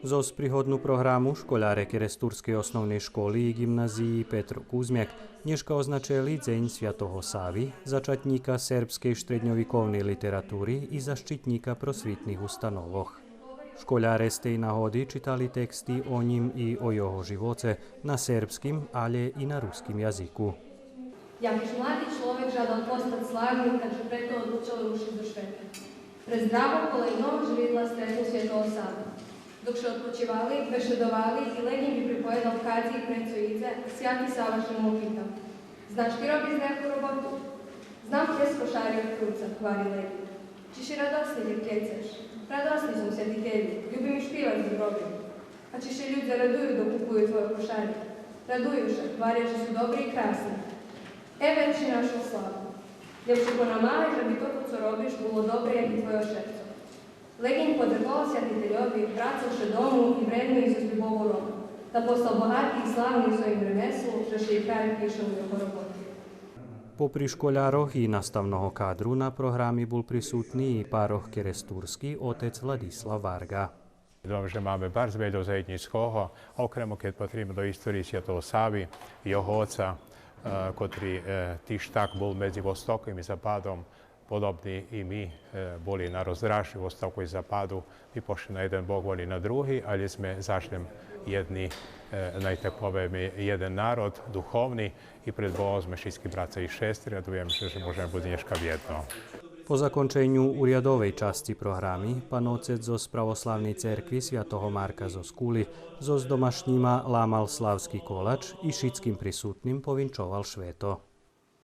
Zo sprihodnú programu školáre Keresturskej osnovnej školy i gymnázii Petro Kuzmiak dneška označili Deň Sviatoho Sávy, začatníka serbskej štredňovikovnej literatúry i zaštitníka prosvitných ustanovoch. Školáre z tej nahody čitali texty o ním i o jeho živote na serbskim, ale i na ruskim jaziku. Jak još mladi človek žadal postati slavnim, kad se preto odlučio rušiti do Šveta. Pre zdravo kolejno žvidla stretnu Svjetova Savu. Dok še odpočivali, bešedovali i Legin bi pripovedal Kaciji predsojice, Svjati Sava što mu pitao. Znaš ti robi z neku robotu? Znam kje skošari od kruca, hvari Legin. Čiš i radosni gdje keceš? Radosni sam svjetitelji, ljubim i špivat z robim. A čiš i ljudi raduju dok kupuju tvoje košari? Raduju še, hvarješi su dobri i krasni. Evenči našu slavu. Ljepši ponamališ da bi to co robiš bilo dobre i tvoje šepco. Legin podrgao svjetiteljovi, vracavše domu i vredno iz uzljubovu robu, da postao bohatý i slavný u svojim remeslu, što še i kraj piše u jeho roboti. Popri školároch i nastavného kadru na programi bol prisutný i pároch Keresturský otec Vladislav Varga. Dúfam, že máme bardzo veľa zajedničkého, okrem keď patríme do histórie Sviatého Sávy, jeho oca, ktorý tiež tak bol medzi Vostokom i Zapadom, podobni i mi boli na rozdražju Vostoku i Zapadu. Mi pošli na jedan Bog, voli na drugi, ali sme zašli jedni, tak poviem, jeden národ, duchovný i pred Bohom sme všetky bratia i sestry. Radujem sa, že môžeme byť dneška v jedno. Po zakončeniu úriadovej časti programy pán otec zo Pravoslavnej cerkvi Sviatoho Marka zo Skúly zo s domašnjima lámal slavský kolač i všetkým prisutným povinčoval šveto.